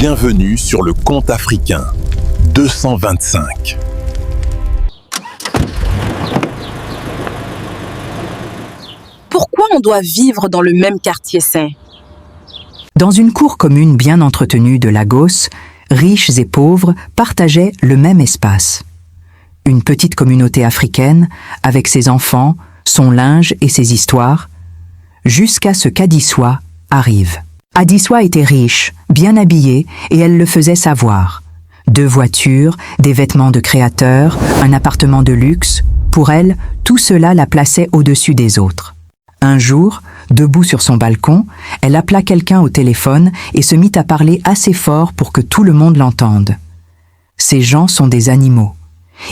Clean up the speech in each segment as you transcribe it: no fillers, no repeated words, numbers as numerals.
Bienvenue sur le Conte africain 225. Pourquoi on doit vivre dans le même quartier sain? Dans une cour commune bien entretenue de Lagos, riches et pauvres partageaient le même espace. Une petite communauté africaine, avec ses enfants, son linge et ses histoires, jusqu'à ce qu'Adiswa arrive. Adiswa était riche, bien habillée, et elle le faisait savoir. 2 voitures, des vêtements de créateur, un appartement de luxe, pour elle, tout cela la plaçait au-dessus des autres. Un jour, debout sur son balcon, elle appela quelqu'un au téléphone et se mit à parler assez fort pour que tout le monde l'entende. Ces gens sont des animaux.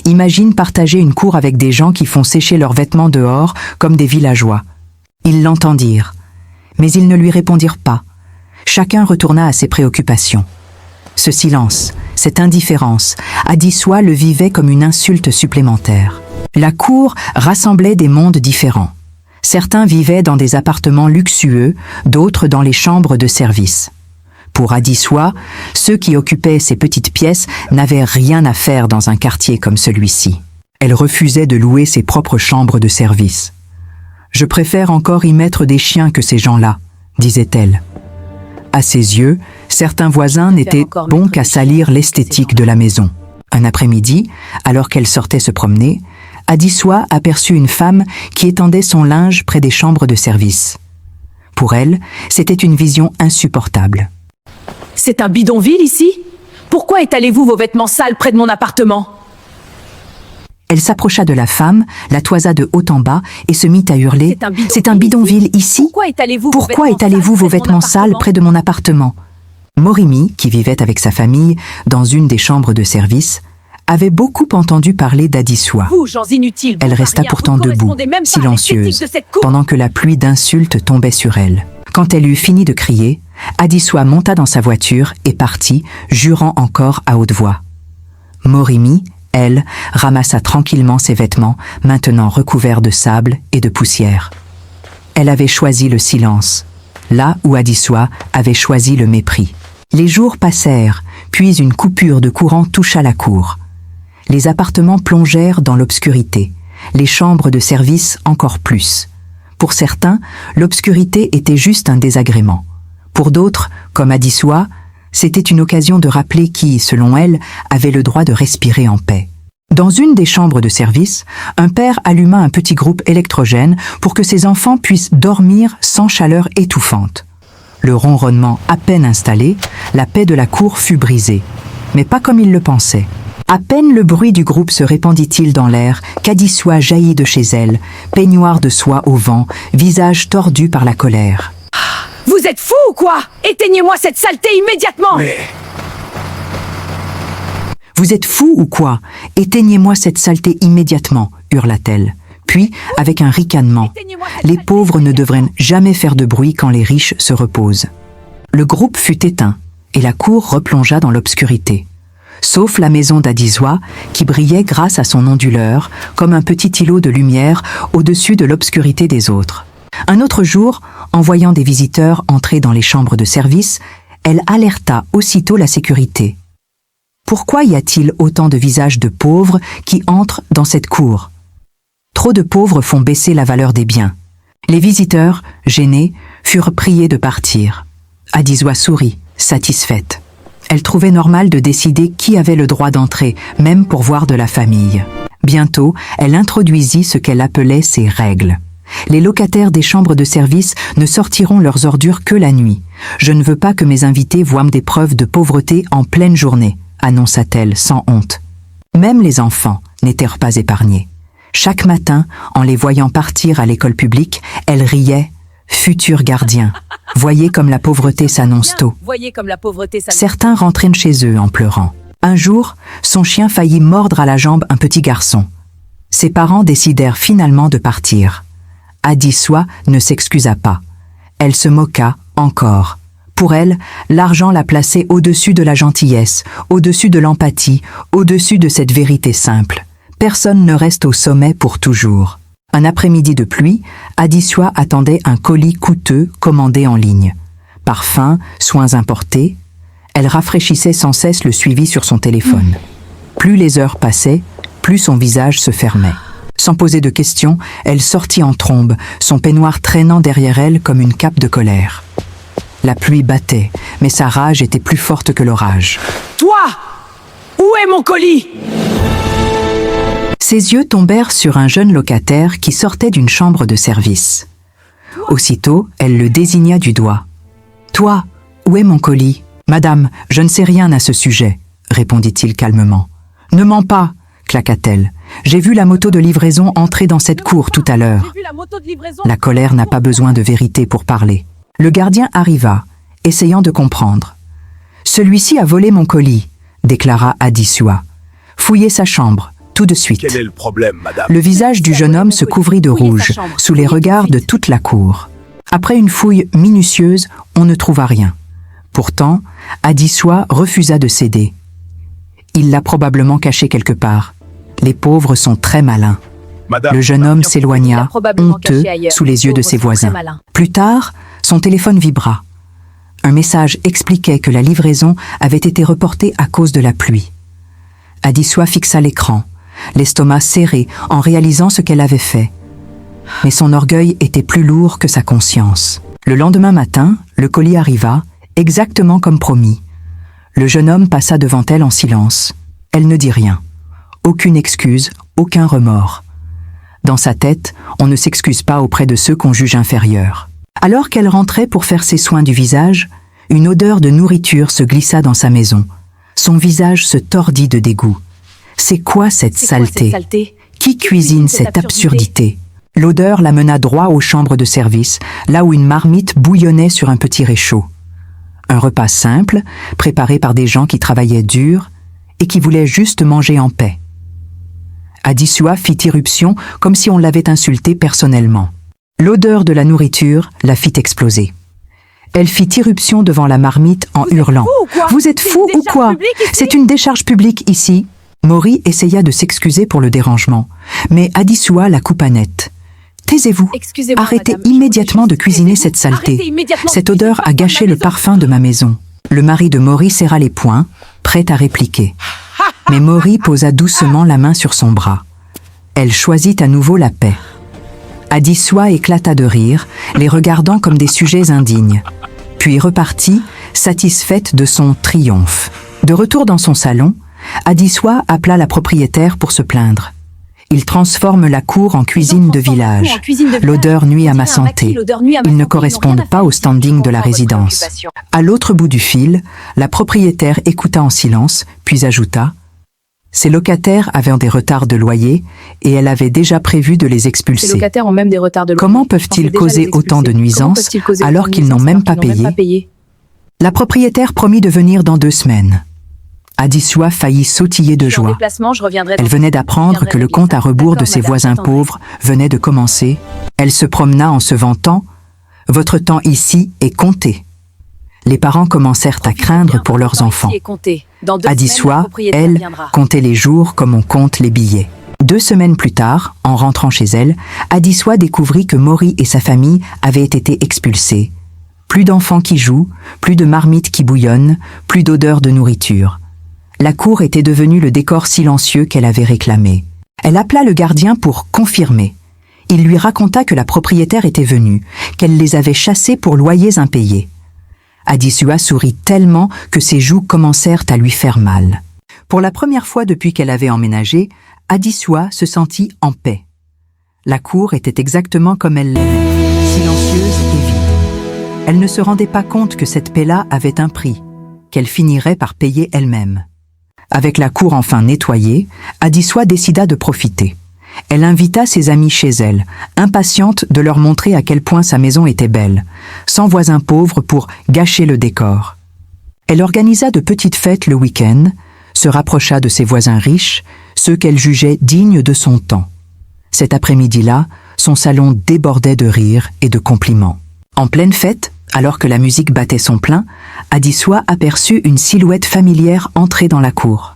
Imagine partager une cour avec des gens qui font sécher leurs vêtements dehors comme des villageois. Ils l'entendirent, mais ils ne lui répondirent pas. Chacun retourna à ses préoccupations. Ce silence, cette indifférence, Adiswa le vivait comme une insulte supplémentaire. La cour rassemblait des mondes différents. Certains vivaient dans des appartements luxueux, d'autres dans les chambres de service. Pour Adiswa, ceux qui occupaient ces petites pièces n'avaient rien à faire dans un quartier comme celui-ci. Elle refusait de louer ses propres chambres de service. « Je préfère encore y mettre des chiens que ces gens-là », disait-elle. À ses yeux, certains voisins n'étaient bons qu'à salir l'esthétique de la maison. Un après-midi, alors qu'elle sortait se promener, Adiswa aperçut une femme qui étendait son linge près des chambres de service. Pour elle, c'était une vision insupportable. « C'est un bidonville ici? Pourquoi étalez-vous vos vêtements sales près de mon appartement ?» Elle s'approcha de la femme, la toisa de haut en bas et se mit à hurler « C'est un bidonville ici? Pourquoi étalez-vous vos vêtements sales près de mon appartement ?» Morimi, qui vivait avec sa famille dans une des chambres de service, avait beaucoup entendu parler d'Adiswa. Elle resta pourtant debout, silencieuse, pendant que la pluie d'insultes tombait sur elle. Quand elle eut fini de crier, Adiswa monta dans sa voiture et partit, jurant encore à haute voix. Morimi, elle, ramassa tranquillement ses vêtements, maintenant recouverts de sable et de poussière. Elle avait choisi le silence, là où Adiswa avait choisi le mépris. Les jours passèrent, puis une coupure de courant toucha la cour. Les appartements plongèrent dans l'obscurité, les chambres de service encore plus. Pour certains, l'obscurité était juste un désagrément. Pour d'autres, comme Adiswa, c'était une occasion de rappeler qui, selon elle, avait le droit de respirer en paix. Dans une des chambres de service, un père alluma un petit groupe électrogène pour que ses enfants puissent dormir sans chaleur étouffante. Le ronronnement à peine installé, la paix de la cour fut brisée, mais pas comme il le pensait. À peine le bruit du groupe se répandit-il dans l'air qu'Adiswa jaillit de chez elle, peignoir de soie au vent, visage tordu par la colère. « Vous êtes fous ou quoi? Éteignez-moi cette saleté immédiatement !» « Vous êtes fous ou quoi? Éteignez-moi cette saleté immédiatement !» hurla-t-elle. Puis, avec un ricanement, « Les pauvres ne devraient jamais faire de bruit quand les riches se reposent. » Le groupe fut éteint et la cour replongea dans l'obscurité. Sauf la maison d'Adiswa, qui brillait grâce à son onduleur, comme un petit îlot de lumière au-dessus de l'obscurité des autres. Un autre jour, en voyant des visiteurs entrer dans les chambres de service, elle alerta aussitôt la sécurité. Pourquoi y a-t-il autant de visages de pauvres qui entrent dans cette cour? Trop de pauvres font baisser la valeur des biens. Les visiteurs, gênés, furent priés de partir. Adiswa sourit, satisfaite. Elle trouvait normal de décider qui avait le droit d'entrer, même pour voir de la famille. Bientôt, elle introduisit ce qu'elle appelait ses règles. Les locataires des chambres de service ne sortiront leurs ordures que la nuit. Je ne veux pas que mes invités voient des preuves de pauvreté en pleine journée, annonça-t-elle sans honte. Même les enfants n'étaient pas épargnés. Chaque matin, en les voyant partir à l'école publique, elle riait. Futur gardien, voyez comme la pauvreté s'annonce tôt. Certains rentraient chez eux en pleurant. Un jour, son chien faillit mordre à la jambe un petit garçon. Ses parents décidèrent finalement de partir. Adiswa ne s'excusa pas. Elle se moqua encore. Pour elle, l'argent la plaçait au-dessus de la gentillesse, au-dessus de l'empathie, au-dessus de cette vérité simple. Personne ne reste au sommet pour toujours. Un après-midi de pluie, Adiswa attendait un colis coûteux commandé en ligne. Parfums, soins importés. Elle rafraîchissait sans cesse le suivi sur son téléphone. Plus les heures passaient, plus son visage se fermait. Sans poser de questions, elle sortit en trombe, son peignoir traînant derrière elle comme une cape de colère. La pluie battait, mais sa rage était plus forte que l'orage. Toi! Où est mon colis? Ses yeux tombèrent sur un jeune locataire qui sortait d'une chambre de service. Aussitôt, elle le désigna du doigt. « Toi, où est mon colis ? » « Madame, je ne sais rien à ce sujet, » répondit-il calmement. « Ne mens pas, » claqua-t-elle. « J'ai vu la moto de livraison entrer dans cette cour tout à l'heure. » La colère n'a pas besoin de vérité pour parler. Le gardien arriva, essayant de comprendre. « Celui-ci a volé mon colis, » déclara Adisua. « Fouillez sa chambre, tout de suite. » Quel est le problème, madame? Le visage du jeune homme se couvrit de rouge, sous les regards de toute la cour. Après une fouille minutieuse, on ne trouva rien. Pourtant, Adisua refusa de céder. Il l'a probablement caché quelque part. Les pauvres sont très malins. Madame, Le jeune homme s'éloigna, honteux, sous les yeux de ses voisins. Plus tard, son téléphone vibra. Un message expliquait que la livraison avait été reportée à cause de la pluie. Adisua fixa l'écran, l'estomac serré en réalisant ce qu'elle avait fait. Mais son orgueil était plus lourd que sa conscience. Le lendemain matin, le colis arriva, exactement comme promis. Le jeune homme passa devant elle en silence. Elle ne dit rien. Aucune excuse, aucun remords. Dans sa tête, on ne s'excuse pas auprès de ceux qu'on juge inférieurs. Alors qu'elle rentrait pour faire ses soins du visage, une odeur de nourriture se glissa dans sa maison. Son visage se tordit de dégoût. C'est quoi cette saleté? Qui cuisine cette absurdité? L'odeur la mena droit aux chambres de service, là où une marmite bouillonnait sur un petit réchaud. Un repas simple, préparé par des gens qui travaillaient dur et qui voulaient juste manger en paix. Adisua fit irruption comme si on l'avait insulté personnellement. L'odeur de la nourriture la fit exploser. Elle fit irruption devant la marmite en hurlant. « Vous êtes fou ou quoi? C'est une décharge publique ici. » Mori essaya de s'excuser pour le dérangement, mais Adisua la coupa net. Taisez-vous. Arrêtez immédiatement de cuisiner cette saleté. Cette odeur a gâché le parfum de ma maison. Le mari de Mori serra les poings, prêt à répliquer. Mais Mori posa doucement la main sur son bras. Elle choisit à nouveau la paix. Adisua éclata de rire, les regardant comme des sujets indignes. Puis repartit, satisfaite de son triomphe. De retour dans son salon, Adisua appela la propriétaire pour se plaindre. Ils transforment la cour en cuisine de village. L'odeur nuit à ma santé. Ils ne correspondent pas au standing de la résidence. À l'autre bout du fil, la propriétaire écouta en silence, puis ajouta « Ces locataires avaient des retards de loyer et elle avait déjà prévu de les expulser. Comment peuvent-ils causer autant de nuisances alors qu'ils n'ont même pas payé ?» La propriétaire promit de venir dans 2 semaines. Adisua faillit sautiller de joie. Elle venait d'apprendre que le compte à rebours de ses voisins pauvres venait de commencer. Elle se promena en se vantant « Votre temps ici est compté ». Les parents commencèrent à craindre pour leurs enfants. Adisua, elle, comptait les jours comme on compte les billets. 2 semaines plus tard, en rentrant chez elle, Adisua découvrit que Mori et sa famille avaient été expulsés. Plus d'enfants qui jouent, plus de marmites qui bouillonnent, plus d'odeur de nourriture. La cour était devenue le décor silencieux qu'elle avait réclamé. Elle appela le gardien pour confirmer. Il lui raconta que la propriétaire était venue, qu'elle les avait chassés pour loyers impayés. Adisua sourit tellement que ses joues commencèrent à lui faire mal. Pour la première fois depuis qu'elle avait emménagé, Adisua se sentit en paix. La cour était exactement comme elle l'aimait, silencieuse et vide. Elle ne se rendait pas compte que cette paix-là avait un prix, qu'elle finirait par payer elle-même. Avec la cour enfin nettoyée, Adisua décida de profiter. Elle invita ses amis chez elle, impatiente de leur montrer à quel point sa maison était belle, sans voisins pauvres pour gâcher le décor. Elle organisa de petites fêtes le week-end, se rapprocha de ses voisins riches, ceux qu'elle jugeait dignes de son temps. Cet après-midi-là, son salon débordait de rires et de compliments. En pleine fête, alors que la musique battait son plein, Adisua aperçut une silhouette familière entrer dans la cour.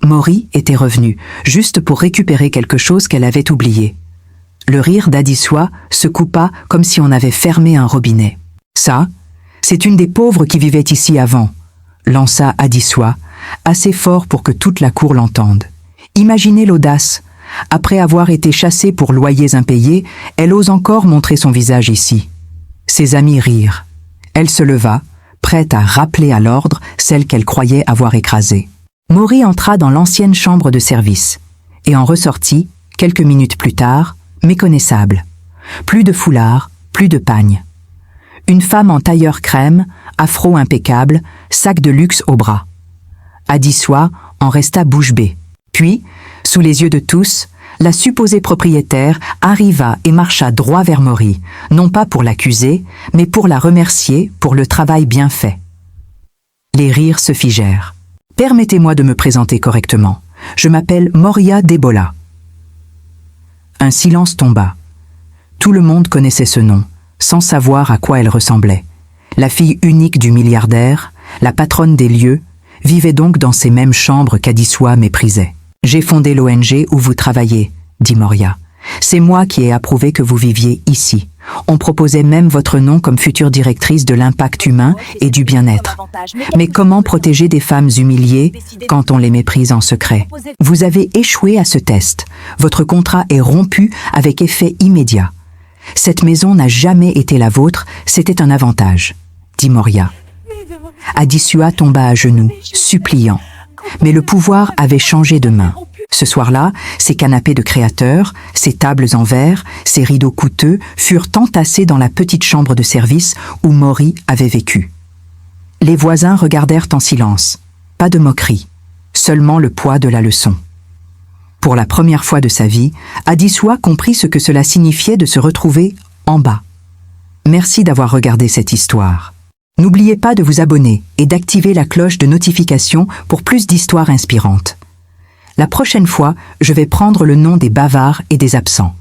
Mori était revenu, juste pour récupérer quelque chose qu'elle avait oublié. Le rire d'Adisua se coupa comme si on avait fermé un robinet. « Ça, c'est une des pauvres qui vivait ici avant. lança Adiswa, assez fort pour que toute la cour l'entende. Imaginez l'audace. Après avoir été chassée pour loyers impayés, elle ose encore montrer son visage ici. Ses amis rirent. Elle se leva, prête à rappeler à l'ordre celle qu'elle croyait avoir écrasée. Maury entra dans l'ancienne chambre de service et en ressortit, quelques minutes plus tard, méconnaissable. Plus de foulard, plus de pagne. Une femme en tailleur crème, afro impeccable, sac de luxe au bras. Adiswa en resta bouche bée. Puis, sous les yeux de tous, la supposée propriétaire arriva et marcha droit vers Maury, non pas pour l'accuser, mais pour la remercier pour le travail bien fait. Les rires se figèrent. « Permettez-moi de me présenter correctement. Je m'appelle Moria Debola. » Un silence tomba. Tout le monde connaissait ce nom, sans savoir à quoi elle ressemblait. La fille unique du milliardaire, la patronne des lieux, vivait donc dans ces mêmes chambres qu'Adiswa méprisait. « J'ai fondé l'ONG où vous travaillez, » dit Moria. « C'est moi qui ai approuvé que vous viviez ici. On proposait même votre nom comme future directrice de l'impact humain et du bien-être. Mais comment protéger des femmes humiliées quand on les méprise en secret? Vous avez échoué à ce test. Votre contrat est rompu avec effet immédiat. Cette maison n'a jamais été la vôtre, c'était un avantage, » dit Moria. Adiswa tomba à genoux, suppliant. Mais le pouvoir avait changé de main. Ce soir-là, ses canapés de créateurs, ses tables en verre, ses rideaux coûteux furent entassés dans la petite chambre de service où Maury avait vécu. Les voisins regardèrent en silence. Pas de moquerie, seulement le poids de la leçon. Pour la première fois de sa vie, Adiswa comprit ce que cela signifiait de se retrouver en bas. Merci d'avoir regardé cette histoire. N'oubliez pas de vous abonner et d'activer la cloche de notification pour plus d'histoires inspirantes. La prochaine fois, je vais prendre le nom des bavards et des absents.